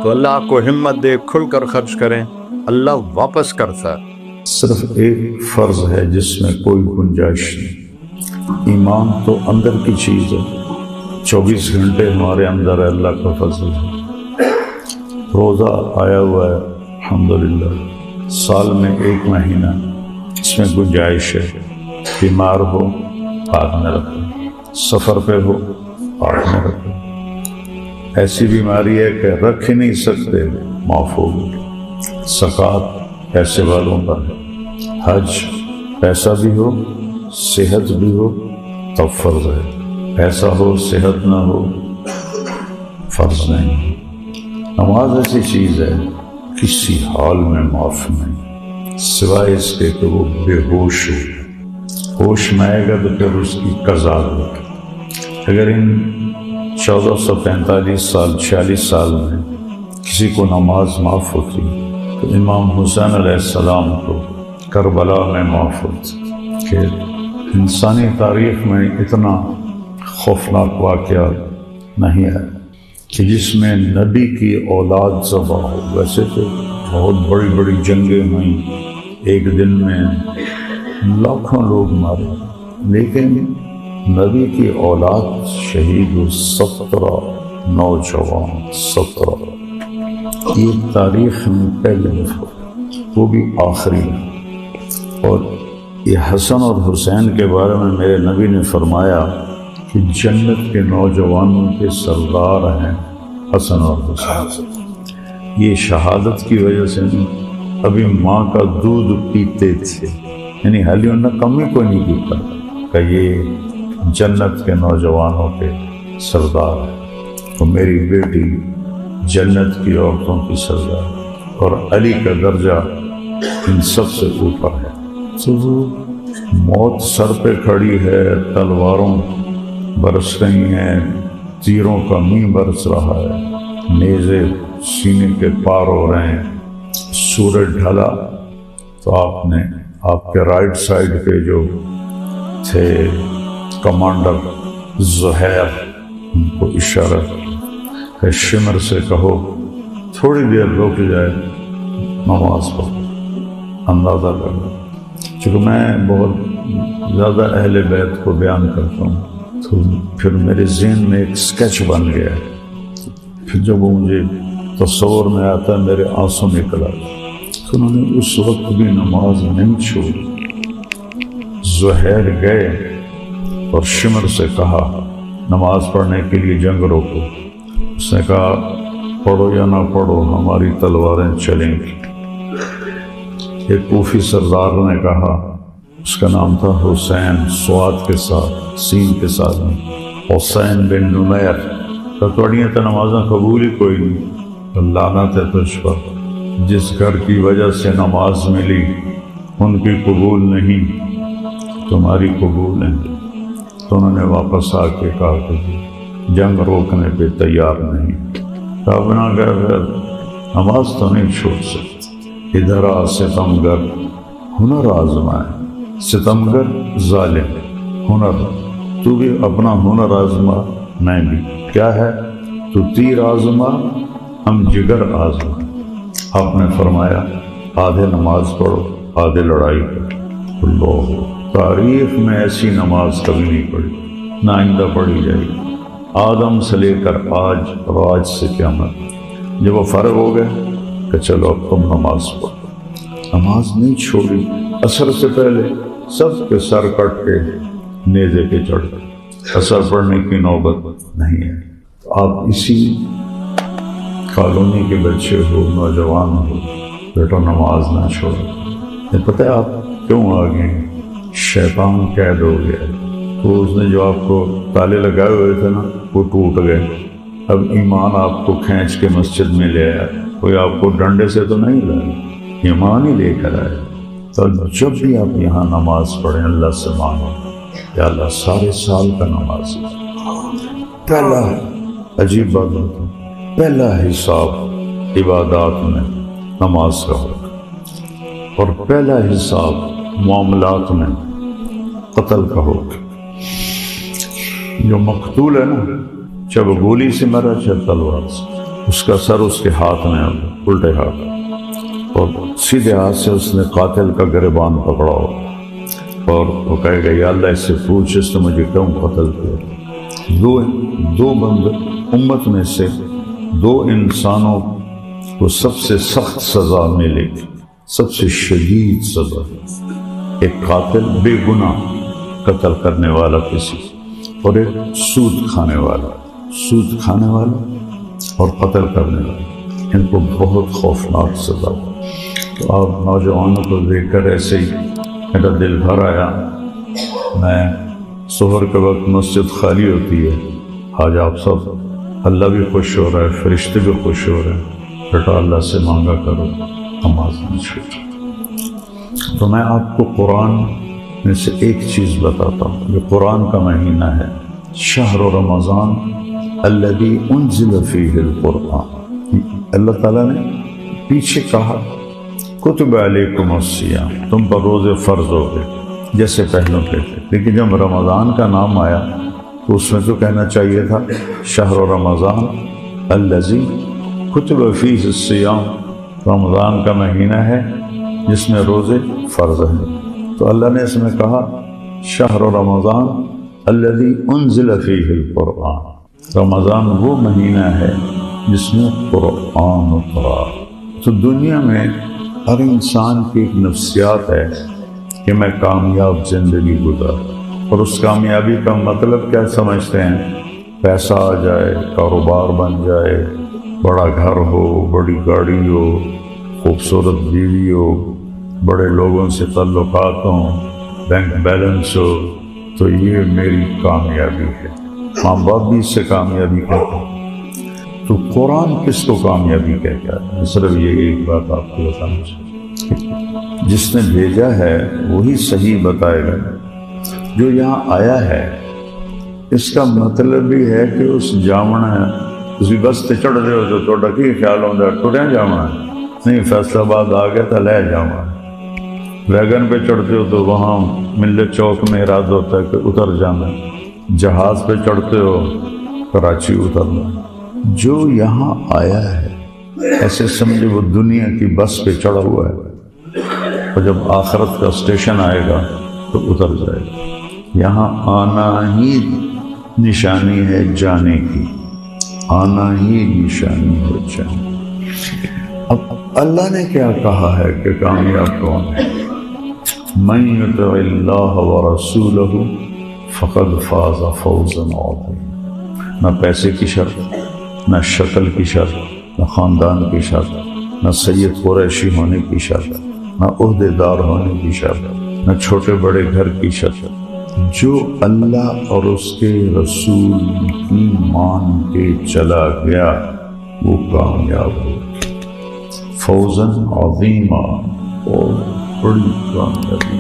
تو اللہ آپ کو ہمت دے، کھل کر خرچ کریں، اللہ واپس کرتا ہے۔ صرف ایک فرض ہے جس میں کوئی گنجائش نہیں، ایمان تو اندر کی چیز ہے، 24 گھنٹے ہمارے اندر ہے، اللہ کا فضل ہے۔ روزہ آیا ہوا ہے الحمدللہ، سال میں 1 مہینہ، اس میں گنجائش ہے، بیمار ہو پاک میں رکھو، سفر پہ ہو پاک میں رکھو، ایسی بیماری ہے کہ رکھ ہی نہیں سکتے، معاف ہو گئی۔ زکوٰۃ پیسے والوں پر ہے، حج پیسہ بھی ہو صحت بھی ہو تب فرض ہے، پیسہ ہو صحت نہ ہو فرض نہیں۔ نماز ایسی چیز ہے کسی حال میں معاف نہیں، سوائے اس کے کہ وہ بے ہوش ہو، ہوش میں آئے گا تو پھر اس کی قضا ہوگی۔ اگر ان 1445 سال 46 سال میں کسی کو نماز معاف ہوتی تو امام حسین علیہ السلام کو کربلا میں معاف ہوتی۔ کہ انسانی تاریخ میں اتنا خوفناک واقعہ نہیں ہے کہ جس میں نبی کی اولاد ذبح ہو۔ ویسے تو بہت بڑی بڑی جنگیں ہوئیں، ایک دن میں لاکھوں لوگ مارے، لیکن نبی کی اولاد شہید ہو 17 نوجوان، 17۔ یہ تاریخ میں پہلے دفعہ، وہ بھی آخری میں۔ اور یہ حسن اور حسین کے بارے میں میرے نبی نے فرمایا کہ جنت کے نوجوانوں کے سردار ہیں حسن اور حسین۔ یہ شہادت کی وجہ سے ابھی ماں کا دودھ پیتے تھے، یعنی حالی انہیں کمی کو نہیں پیتا کہ یہ جنت کے نوجوانوں کے سردار ہیں۔ تو میری بیٹی جنت کی عورتوں کی سردار، اور علی کا درجہ ان سب سے اوپر ہے۔ تو موت سر پہ کھڑی ہے، تلواروں برس رہی ہیں، تیروں کا مینہ برس رہا ہے، نیزے سینے کے پار ہو رہے ہیں۔ سورج ڈھلا تو آپ کے رائٹ سائڈ پہ جو تھے کمانڈر زہیر، ان کو اشارہ کہ شمر سے کہو تھوڑی دیر رک جائے، نماز پڑھو۔ اندازہ کرو، چونکہ میں بہت زیادہ اہل بیت کو بیان کرتا ہوں تو پھر میرے ذہن میں ایک سکیچ بن گیا ہے، پھر جب وہ مجھے تصور میں آتا ہے میرے آنسوں نکل آتے۔ تو انہوں نے اس وقت بھی نماز نہیں چھوڑی۔ زہیر گئے اور شمر سے کہا نماز پڑھنے کے لیے جنگ روکو۔ اس نے کہا پڑھو یا نہ پڑھو ہماری تلواریں چلیں گی۔ ایک کوفی سردار نے کہا، اس کا نام تھا حسین، سواد کے ساتھ سین کے ساتھ حسین بن نمیر، تو توڑیاں تو نمازیں قبول ہی کوئی نہیں، لعنت ہے تجھ پر، جس گھر کی وجہ سے نماز ملی ان کی قبول نہیں، تمہاری قبول نہیں۔ تو انہوں نے واپس آ کے کہا کہ جنگ روکنے پہ تیار نہیں۔ کہا بنا کہ پھر نماز تو نہیں چھوڑ سکتے۔ ادھر آ ستمگر، ہنر آزمائے، ستمگر ظالم، ہنر، تو بھی اپنا ہنر آزما، میں بھی۔ کیا ہے؟ تو تیر آزما، ہم جگر آزما۔ آپ نے فرمایا آدھے نماز پڑھو آدھے لڑائی کرو۔ اللہ، تاریخ میں ایسی نماز کبھی نہیں پڑھی، نہ آئندہ پڑھی جائے گی۔ آدم سے لے کر آج سے قیامت۔ جب وہ فارغ ہو گئے کہ چلو اب تم نماز پڑھو، نماز نہیں چھوڑی۔ عصر سے پہلے سب کے سر کٹ کے نیزے پہ چڑھ گئے، عصر پڑھنے کی نوبت نہیں ہے۔ آپ اسی کالونی کے بچے ہو، نوجوان ہو، بیٹا نماز نہ چھوڑو۔ پتہ ہے آپ کیوں آ گئے؟ شیطان قید ہو گیا، تو اس نے جو آپ کو تالے لگائے ہوئے تھے نا وہ ٹوٹ گئے۔ اب ایمان آپ کو کھینچ کے مسجد میں لے آیا، کوئی آپ کو ڈنڈے سے تو نہیں لایا، ایمان ہی لے کر آئے۔ تو جب بھی آپ یہاں نماز پڑھیں اللہ سے مانگو یا اللہ سارے سال کا نماز۔ پہلا عجیب بات ہوتا ہے، پہلا حساب عبادات میں نماز کا ہوگا، اور پہلا حساب معاملات میں قتل کا ہوگا۔ جو مقتول ہے نا، چاہے وہ گولی سے مرا چاہے تلوار سے، اس کا سر اس کے ہاتھ میں ہوگا، الٹے ہاتھ، اور سیدھے ہاتھ سے اس نے قاتل کا گریبان پکڑا ہوگا، اور وہ کہے گا یا اللہ اس سے پوچھ اس نے مجھے کیوں قتل کیا۔ دو بندے امت میں سے دو انسانوں کو سب سے سخت سزا ملے گی، سب سے شدید سزا۔ ایک قاتل بے گناہ قتل کرنے والا کسی، اور ایک سود کھانے والا اور قتل کرنے والا، ان کو بہت خوفناک سزا۔ تو آپ نوجوانوں کو دیکھ کر ایسے ہی میرا دل بھر آیا۔ میں ظہر کے وقت مسجد خالی ہوتی ہے، آج آپ سب، اللہ بھی خوش ہو رہا ہے، فرشتے بھی خوش ہو رہے ہیں، بیٹا اللہ سے مانگا کرو نماز نہیں چھوڑو۔ تو میں آپ کو قرآن میں سے ایک چیز بتاتا ہوں، یہ قرآن کا مہینہ ہے، شہر رمضان الذی انزل فیہ القرآن۔ اللہ تعالیٰ نے پیچھے کہا کتب علیکم الصیام، تم پر روزے فرض ہو گئے جیسے پہلوں کے تھے، لیکن جب رمضان کا نام آیا تو اس میں تو کہنا چاہیے تھا شہر رمضان الذی کتب فیہ الصیام، رمضان کا مہینہ ہے جس میں روزے فرض ہیں۔ تو اللہ نے اس میں کہا شہر رمضان الذی انزل فیہ القرآن، رمضان وہ مہینہ ہے جس میں قرآن اترا۔ تو دنیا میں ہر انسان کی ایک نفسیات ہے کہ میں کامیاب زندگی گزار، اور اس کامیابی کا مطلب کیا سمجھتے ہیں؟ پیسہ آ جائے، کاروبار بن جائے، بڑا گھر ہو، بڑی گاڑی ہو، خوبصورت بیوی ہو، بڑے لوگوں سے تعلقات ہوں، بینک بیلنس ہو، تو یہ میری کامیابی ہے۔ ماں باپ بھی اس سے کامیابی کہتے ہیں۔ تو قرآن کس کو کامیابی کہتا ہے؟ میں صرف یہ ایک بات آپ کو بتانا چاہتا ہوں، جس نے بھیجا ہے وہی صحیح بتائے گا۔ جو یہاں آیا ہے اس کا مطلب بھی ہے کہ اس جامنا تسی بس تے چڑھ رہے ہو تو تھوڑا کی خیال ہوتا ہے ٹریا جانا نہیں، فیصل آباد آ گیا تو لے جانا۔ ویگن پہ چڑھتے ہو تو وہاں ملت چوک میں ارادہ ہوتا ہے کہ اتر جانا، جہاز پہ چڑھتے ہو کراچی اترنا۔ جو یہاں آیا ہے ایسے سمجھے وہ دنیا کی بس پہ چڑھا ہوا ہے، اور جب آخرت کا اسٹیشن آئے گا تو اتر جائے گا۔ یہاں آنا ہی نشانی ہے جانے کی، آنا ہی نشانی ہے جانے کی۔ اب اللہ نے کیا کہا ہے کہ کامیاب کون ہے؟ من یطع اللہ ورسولہ فقد فاز فوزا عظیما۔ نہ پیسے کی شرط، نہ شکل کی شرط، نہ خاندان کی شرط، نہ سید قریشی ہونے کی شرط، نہ عہدے دار ہونے کی شرط، نہ چھوٹے بڑے گھر کی شرط۔ جو اللہ اور اس کے رسول کی مان کے چلا گیا وہ کامیاب ہو، فوزاً عظیما، اور بڑی کامیابی۔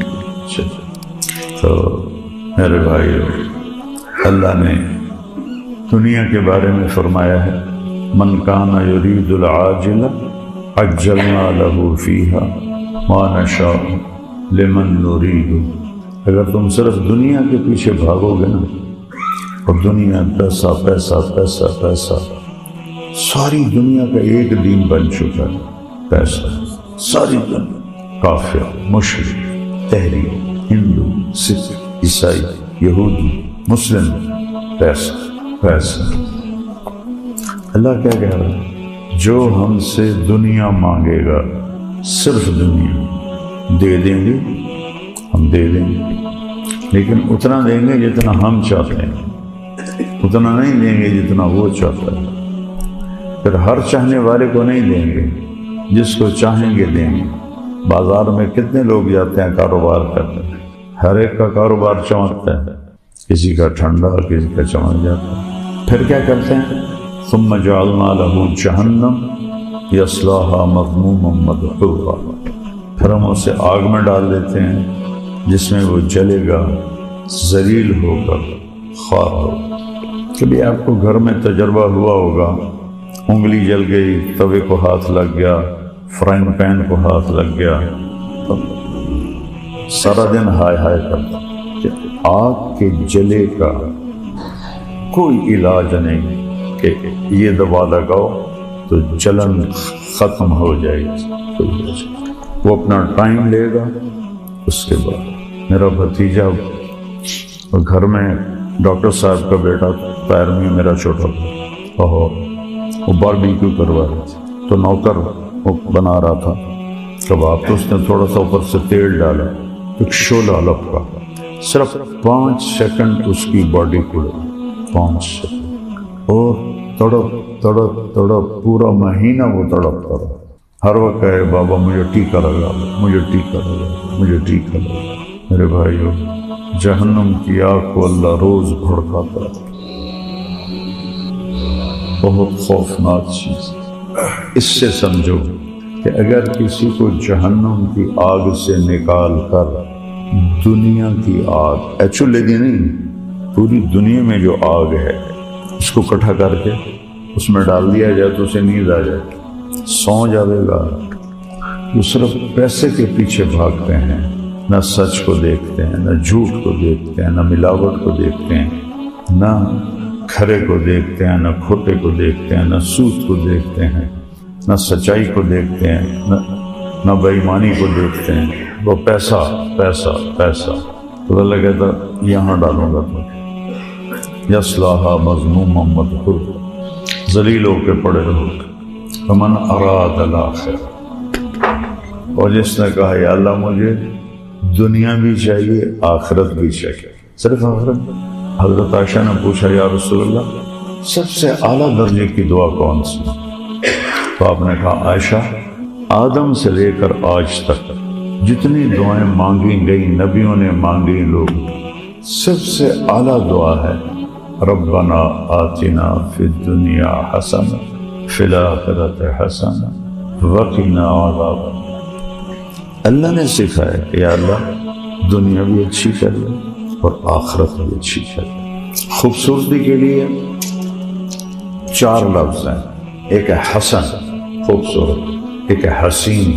تو میرے بھائیو، اللہ نے دنیا کے بارے میں فرمایا ہے من کان یرید العاجل عجلنا له فیہا ما نشاء لمن نرید۔ اگر تم صرف دنیا کے پیچھے بھاگو گے نا، اور دنیا پیسہ پیسہ پیسہ پیسہ، ساری دنیا کا ایک دین بن چکا ہے پیسہ، ساری دنیا، کافر، مشرک، تحری، ہندو، سکھ، عیسائی، یہودی، مسلم، پیسہ پیسہ۔ اللہ کیا کہہ رہا ہے؟ جو ہم سے دنیا مانگے گا، صرف دنیا دے دیں گے، ہم دے دیں گے، لیکن اتنا دیں گے جتنا ہم چاہتے ہیں، اتنا نہیں دیں گے جتنا وہ چاہتا ہے۔ پھر ہر چاہنے والے کو نہیں دیں گے، جس کو چاہیں گے دیں گے۔ بازار میں کتنے لوگ جاتے ہیں کاروبار کرتے ہیں، ہر ایک کا کاروبار چمکتا ہے، کسی کا ٹھنڈا، کسی کا چمک جاتا ہے۔ پھر کیا کرتے ہیں؟ ثم جعلنا له جہنم یصلاها مذموما مدحورا، پھر ہم اسے آگ میں ڈال دیتے ہیں جس میں وہ جلے گا، ذلیل ہوگا، خوار ہوگا۔ کبھی آپ کو گھر میں تجربہ ہوا ہوگا، انگلی جل گئی، توے کو ہاتھ لگ گیا، فرائنگ پین کو ہاتھ لگ گیا، سارا دن ہائے ہائے کرتا۔ کہ آگ کے جلے کا کوئی علاج نہیں کہ یہ دوا لگاؤ تو جلن ختم ہو جائے گی۔ وہ اپنا ٹائم لے گا۔ اس کے بعد میرا بھتیجا گھر میں ڈاکٹر صاحب کا بیٹا پیر میں میرا چھوٹا تھا، وہ باربیکیو کروا رہا تھا، تو نوکر وہ بنا رہا تھا کباب، تو اس نے تھوڑا سا اوپر سے تیل ڈالا، ایک شعلہ لپکا، صرف 5 سیکنڈ اس کی باڈی کو لگا، 5 سیکنڈ، اور تڑپ تڑپ تڑپ پورا مہینہ وہ تڑپتا رہا۔ ہر وقت کہے بابا مجھے ٹیکا لگا، مجھے ٹیکا لگا، مجھے ٹیکا لگا۔ میرے بھائیو، جہنم کی آگ کو اللہ روز بھڑکاتا ہے، بہت خوفناک چیز۔ اس سے سمجھو کہ اگر کسی کو جہنم کی آگ سے نکال کر دنیا کی آگ، ایکچولی نہیں، پوری دنیا میں جو آگ ہے اس کو اکٹھا کر کے اس میں ڈال دیا جائے تو اسے نیند آ جائے، سو جاوے گا۔ وہ صرف پیسے کے پیچھے بھاگتے ہیں، نہ سچ کو دیکھتے ہیں، نہ جھوٹ کو دیکھتے ہیں، نہ ملاوٹ کو دیکھتے ہیں، نہ کھرے کو دیکھتے ہیں، نہ کھوٹے کو دیکھتے ہیں، نہ سود کو دیکھتے ہیں، نہ سچائی کو دیکھتے ہیں، نہ بے ایمانی کو دیکھتے ہیں۔ وہ پیسہ پیسہ پیسہ۔ تو اللہ کہتا یہاں ڈالوں گا تمہیں، یصلاها مذموما مدحورا، ذلیل ہو کے پڑے رہو۔ فمن اراد الاخرہ، اور جس نے کہا یا اللہ مجھے دنیا بھی چاہیے، آخرت بھی چاہیے، صرف آخرت۔ حضرت عائشہ نے پوچھا یا رسول اللہ سب سے اعلیٰ درجے کی دعا کون سی؟ تو آپ نے کہا عائشہ، آدم سے لے کر آج تک جتنی دعائیں مانگی گئی، نبیوں نے مانگی، لوگ، سب سے اعلیٰ دعا ہے ربنا آتنا فی الدنیا حسنہ فی الآخرۃ حسنہ وقنا عذاب النار۔ اللہ نے سکھایا کہ یا اللہ دنیا بھی اچھی کر لے اور آخرت بھی اچھی کر لے۔ خوبصورتی کے لیے 4 لفظ ہیں، ایک ہے حسن خوبصورت، ایک ہے حسین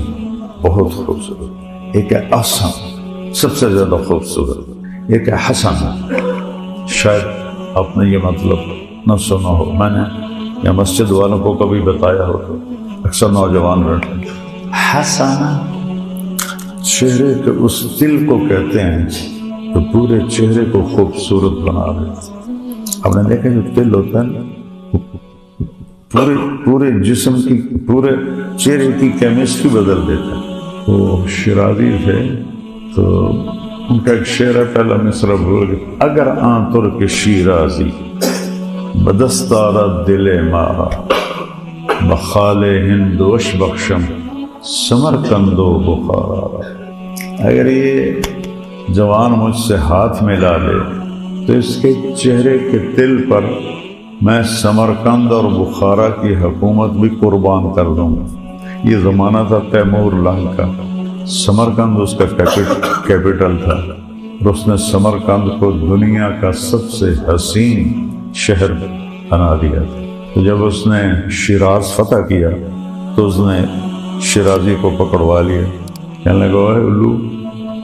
بہت خوبصورت، ایک ہے احسن سب سے زیادہ خوبصورت، ایک ہے حسن۔ شاید آپ نے یہ مطلب نہ سنا ہو، میں نے یا مسجد والوں کو کبھی بتایا ہو تو اکثر نوجوان رہتے ہیں۔ حسن چہرے کے اس دل کو کہتے ہیں تو پورے چہرے کو خوبصورت بنا دیتے ہیں۔ آپ نے دیکھا جو دل ہوتا ہے نا پورے جسم کی پورے چہرے کی کیمسٹری بدل دیتا ہے۔ وہ شیرازی تھے تو ان کا ایک شعر ہے، پہلا مصرع بھول گئے۔ اگر آنتر کے شیرازی بدستارا دل مارا بخال ہندوش بخشم سمرقند و بخارا۔ اگر یہ جوان مجھ سے ہاتھ ملا لے تو اس کے چہرے کے تل پر میں سمرقند اور بخارا کی حکومت بھی قربان کر دوں گا۔ یہ زمانہ تھا تیمور لنگ کا، سمرقند اس کا کیپٹل تھا، اور اس نے سمرقند کو دنیا کا سب سے حسین شہر بنا دیا تھا۔ تو جب اس نے شیراز فتح کیا تو اس نے شیرازی کو پکڑوا لیا، کہنے لگا اے الو،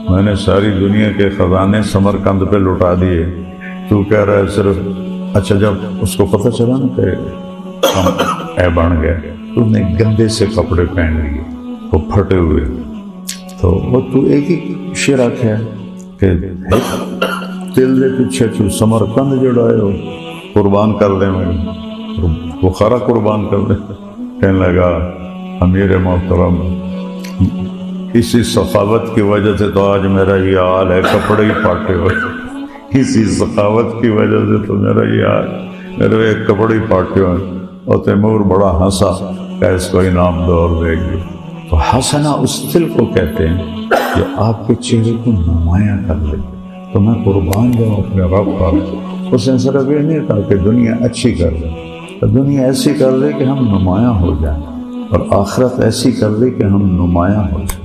میں نے ساری دنیا کے خزانے سمرقند پہ لٹا دیے، تو کہہ رہا ہے صرف۔ اچھا جب اس کو پتہ چلا نا کہ ہم اے بن گئے تو اس نے گندے سے کپڑے پہن لیے، وہ پھٹے ہوئے، تو وہ تو ایک ہی شعر ہے کہ دل دے پیچھے تو سمرقند جڑائے ہو قربان کر دیں، میں بخارا قربان کر دیں۔ کہنے لگا امیر محترم اسی سخاوت کی وجہ سے تو آج میرا یہ حال ہے، کپڑے ہی پھاٹے ہوئے، اسی سخاوت کی وجہ سے تو میرا یہ حال، میرے کپڑے ہی پھاٹے ہوئے۔ اور تیمور بڑا ہنسا کہ اس کو انعام دو اور دے گی۔ تو حسنہ اس دل کو کہتے ہیں جو آپ کے چہرے کو نمایاں کر لے۔ تو میں قربان جاؤں اپنے رب پر۔ اس نے صرف یہ نہیں کہا کہ دنیا اچھی کر دے، دنیا ایسی کر دے کہ ہم نمایاں ہو جائیں، اور آخرت ایسی کر دے کہ ہم نمایاں ہو جائیں۔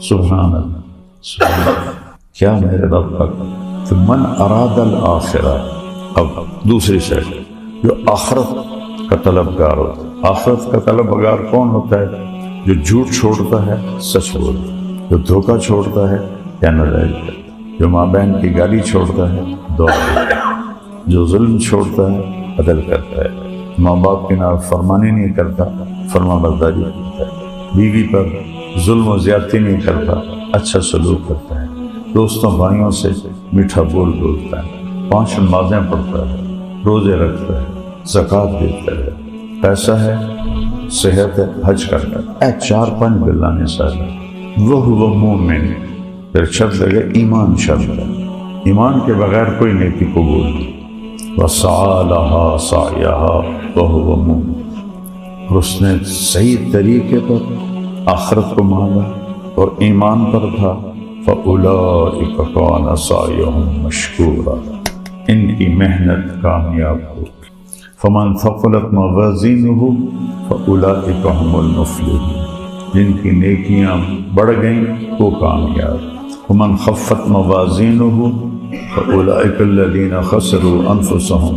سبحان اللہ، سبحان اللہ، کیا میرے رب کا۔ تو من اراد الآخرہ، اب دوسری سائڈ جو آخرت کا طلبگار ہوتا ہے۔ آخرت کا طلبگار کون ہوتا ہے؟ جو جھوٹ چھوڑتا ہے سچ بولتا ہے، جو دھوکہ چھوڑتا ہے یا ناجائز کرتا ہے، جو ماں بہن کی گالی چھوڑتا ہے دعا کرتا ہے، جو ظلم چھوڑتا ہے عدل کرتا ہے، ماں باپ کی نافرمانی نہیں کرتا فرما برداری کرتا ہے، بیوی پر ظلم و زیادتی نہیں کرتا اچھا سلوک کرتا ہے، دوستوں بھائیوں سے میٹھا بول بولتا ہے، 5 نمازیں پڑھتا ہے، روزے رکھتا ہے، زکوٰۃ دیتا ہے، پیسہ ہے، صحت ہے، حج کرتا ہے، 4-5 بلانے سارے وہ مومن۔ پھر شرط لگے ایمان شرط ہے، ایمان کے بغیر کوئی نیکی قبول نہیں۔ وَسَعَى لَهَا سَعْيَهَا وَهُوَ مُؤْمِنٌ، اور اس نے صحیح طریقے پر آخرت کو مانگا اور ایمان پر تھا۔ فَأُولَٰئِكَ كَانَ سَعْيُهُمْ مَشْكُورًا، ان کی محنت کامیاب ہوگی۔ فَمَنْ ثَقُلَتْ مَوَازِينُهُ فَأُولَٰئِكَ هُمُ الْمُفْلِحُونَ، جن کی نیکیاں بڑھ گئیں وہ کامیاب۔ وَمَنْ خَفَّتْ مَوَازِينُهُ فَأُولَئِكَ الَّذِينَ خَسِرُوا أَنفُسَهُمْ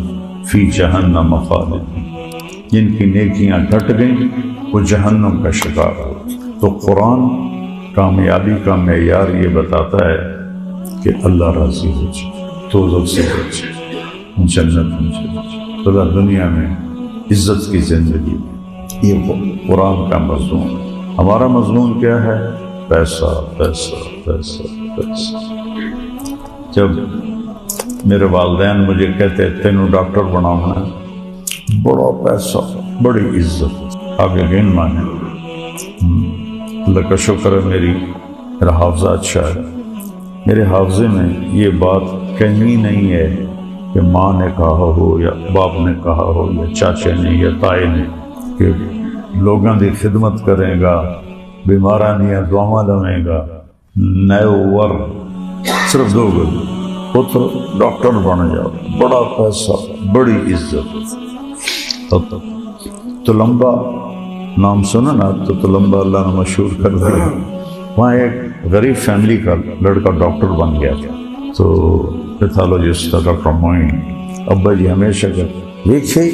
فِي جَهَنَّمَ خَالِدُونَ، جن کی نیکیاں گھٹ گئیں وہ جہنم کا شکار ہو۔ تو قرآن کامیابی کا معیار یہ بتاتا ہے کہ اللہ راضی ہو جائے، دوزخ سے بچے، جنت میں چلے جائے، تو دنیا میں عزت کی زندگی میں۔ یہ قرآن کا مضمون ہے۔ ہمارا مضمون کیا ہے؟ پیسہ پیسہ پیسہ پیسہ۔ جب میرے والدین مجھے کہتے تینوں ڈاکٹر بناؤنا، بڑا پیسہ بڑی عزت، آپ یقین مانیں اللہ کا شکر ہے میرا حافظہ اچھا ہے، میرے حافظے میں یہ بات کہیں نہیں ہے کہ ماں نے کہا ہو یا باپ نے کہا ہو یا چاچے نے یا تائے نے کہ لوگوں کی خدمت کرے گا، بیماراں دیا دعاواں لویں گا، نئے ور صرف 2 گل پتر ڈاکٹر بن جاؤ، بڑا پیسہ بڑی عزت۔ تو لمبا نام سنا نا، تو لمبا اللہ نے مشہور کر دیا۔ وہاں ایک غریب فیملی کا لڑکا ڈاکٹر بن گیا تھا، تو پیتھالوجسٹ تھا ڈاکٹر معین۔ ابا جی ہمیشہ کہتے دیکھے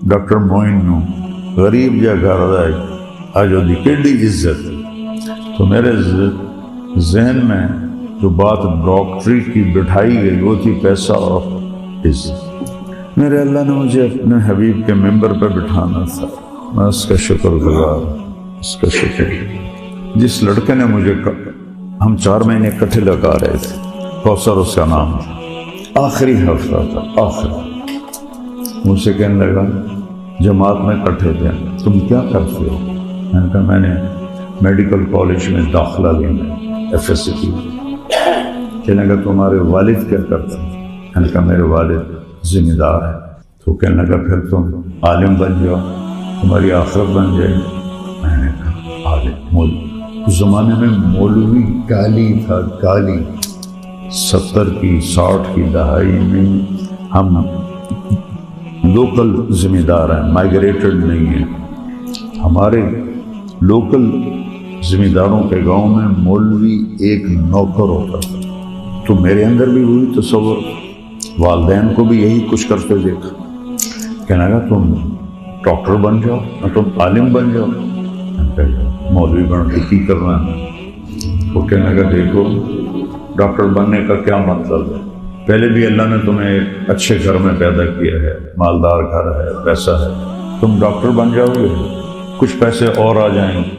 ڈاکٹر معین نو غریب جا گھر آئے آج وہ کیڑی عزت۔ تو میرے ذہن میں جو بات ڈاکٹری کی بٹھائی گئی وہ تھی پیسہ اور عزت۔ میرے اللہ نے مجھے اپنے حبیب کے ممبر پہ بٹھانا تھا، میں اس کا شکر گزار، اس کا شکر۔ جس لڑکے نے مجھے ہم 4 مہینے اکٹھے لگا رہے تھے، کوثر اس کا نام تھا، آخری ہفتہ تھا، آخری مجھ سے کہنے لگا جماعت میں اکٹھے تھے، تم کیا کرتے ہو؟ میں نے کہا میں نے میڈیکل کالج میں داخلہ لینا FSC کی۔ کہنے لگا تمہارے والد کیا کرتے ہیں؟ میں نے کہا میرے والد ذمہ دار ہے۔ تو کہنے لگا پھر تم عالم بن جاؤ، تمہاری آخرت بن جائے گی۔ میں نے کہا عالم مولوی؟ اس زمانے میں مولوی گالی تھا، گالی۔ 70 کی 60 کی دہائی میں ہم لوکل ذمہ دار ہیں، مائگریٹڈ نہیں ہیں۔ ہمارے لوکل ذمہ داروں کے گاؤں میں مولوی ایک نوکر ہوتا تھا۔ تو میرے اندر بھی ہوئی تصور، والدین کو بھی یہی کچھ کرتے دیکھا۔ کہنے لگا تم ڈاکٹر بن جاؤ نہ تم عالم بن جاؤ۔ مولوی بن کے کی کرنا ہے؟ وہ کہنے لگا دیکھو ڈاکٹر بننے کا کیا مطلب ہے؟ پہلے بھی اللہ نے تمہیں ایک اچھے گھر میں پیدا کیا ہے، مالدار گھر ہے، پیسہ ہے، تم ڈاکٹر بن جاؤ گے، کچھ پیسے اور آ جائیں گے۔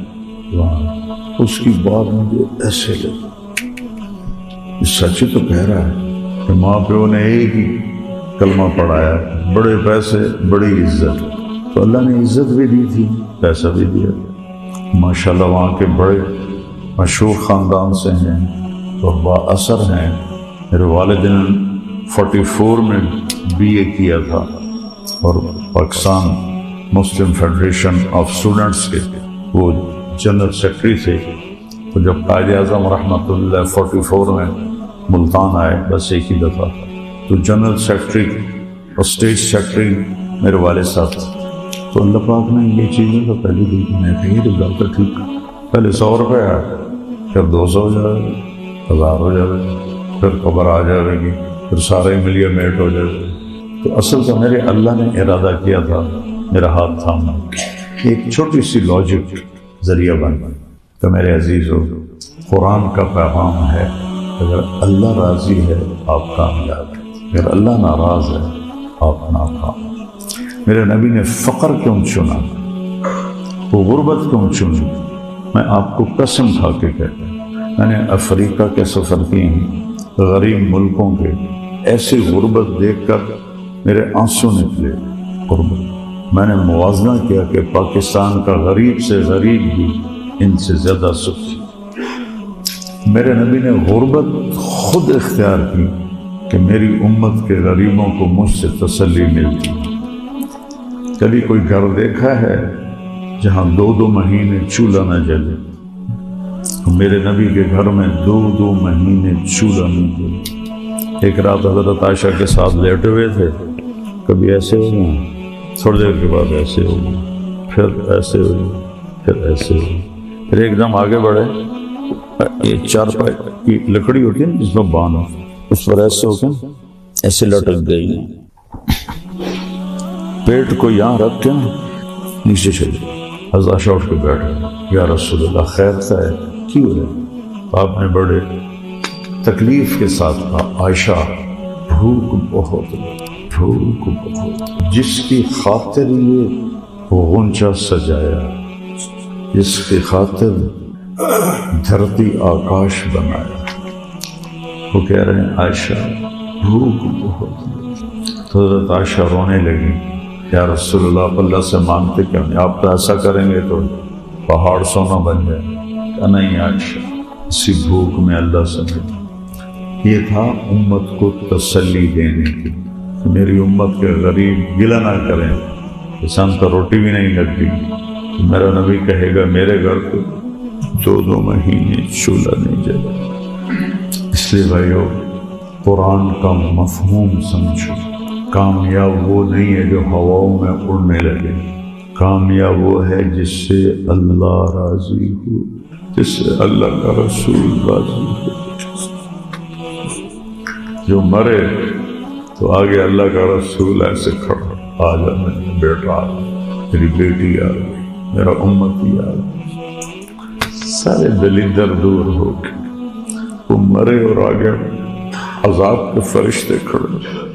اس کی بات مجھے ایسے لگی، سچ تو کہہ رہا ہے کہ ماں پیو نے ایک ہی کلمہ پڑھایا، بڑے پیسے بڑی عزت، تو اللہ نے عزت بھی دی تھی، پیسہ بھی دیا۔ ماشاءاللہ وہاں کے بڑے مشہور خاندان سے ہیں اور با اثر ہیں۔ میرے والد نے 44 میں BA کیا تھا اور پاکستان مسلم فیڈریشن آف اسٹوڈنٹس کے وہ جنرل سیکرٹری تھے۔ تو جب قائد اعظم رحمۃ اللہ 44 میں ملتان آئے، بس ایک ہی دفعہ، تو جنرل سیکرٹری اور اسٹیٹ سیکرٹری میرے والد صاحب تھے۔ تو اللہ پاک نے یہ چیزیں تو پہلے دی، میں کہیں تو بات ٹھیک، پہلے 100 روپے آئے، پھر 200 ہو جائے، 1000 ہو جائے، پھر خبر آ جائے گی، پھر سارے ملیے میٹ ہو جائے۔ تو اصل تو میرے اللہ نے ارادہ کیا تھا میرا ہاتھ تھامنا، ایک چھوٹی سی لاجک ذریعہ بن۔ تو میرے عزیزو، قرآن کا پیغام ہے اگر اللہ راضی ہے آپ کامیاب ہیں، اگر اللہ ناراض ہے آپ ناکام۔ میرے نبی نے فقر کیوں چنا، وہ غربت کیوں چنی؟ میں آپ کو قسم کھا کے کہتا ہوں، میں نے افریقہ کے سفر کیے ہیں، غریب ملکوں کے، ایسی غربت دیکھ کر میرے آنسو نکلے۔ غربت میں نے موازنہ کیا کہ پاکستان کا غریب سے غریب بھی ان سے زیادہ سخی۔ میرے نبی نے غربت خود اختیار کی کہ میری امت کے غریبوں کو مجھ سے تسلی ملتی۔ کبھی کوئی گھر دیکھا ہے جہاں 2 مہینے چولہا نہ جلے؟ میرے نبی کے گھر میں 2 مہینے چولہا نہیں جلے۔ ایک رات حضرت عائشہ کے ساتھ لیٹے ہوئے تھے، کبھی ایسے ہو گئے، تھوڑی دیر کے بعد ایسے ہو گئے، پھر ایسے ہو گئے، پھر ایسے ہو گئے، پھر ایک دم آگے بڑھے۔ یہ 4 پائی کی لکڑی ہوتی ہے نا جس میں باندھ، اس پر ایسے ہو کے ایسے لٹک گئی، پیٹ کو یہاں رکھ کے نیچے چلے۔ حضرت عائشہ اٹھ کے بیٹھ گئے، یا رسول اللہ خیر کا ہے، کیوں ہے؟ آپ نے بڑے تکلیف کے ساتھ کہا، عائشہ بھوک بہت، بھوک بہت، جس کی خاطر یہ غنچہ سجایا، جس کی خاطر دھرتی آکاش بنایا، وہ کہہ رہے ہیں عائشہ بھوک بہت۔ تو حضرت عائشہ رونے لگی، یا رسول اللہ آپ اللہ سے مانگتے کیوں نہیں؟ آپ تو ایسا کریں گے تو پہاڑ سونا بن جائے۔ کہ نہیں عائشہ، اسی بھوک میں اللہ سے ملے۔ یہ تھا امت کو تسلی دینے کی، میری امت کے غریب گلہ نہ کریں، انسان کا روٹی بھی نہیں لگتی۔ میرا نبی کہے گا میرے گھر کو 2 مہینے چولہا نہیں جلا۔ اس لیے بھائیو، قرآن کا مفہوم سمجھو۔ کامیاب وہ نہیں ہے جو ہواؤں میں اڑنے لگے، کامیاب وہ ہے جس سے اللہ راضی ہو۔ جس سے اللہ کا رسول راضی ہو۔ جو مرے تو آگے اللہ کا رسول ایسے کھڑا، آ جا میرا بیٹا آ گیا، میری بیٹی آ گئی، میرا امتی آ گیا، سارے دلیدر دور ہو کے وہ مرے اور آگے عذاب کے فرشتے کھڑے۔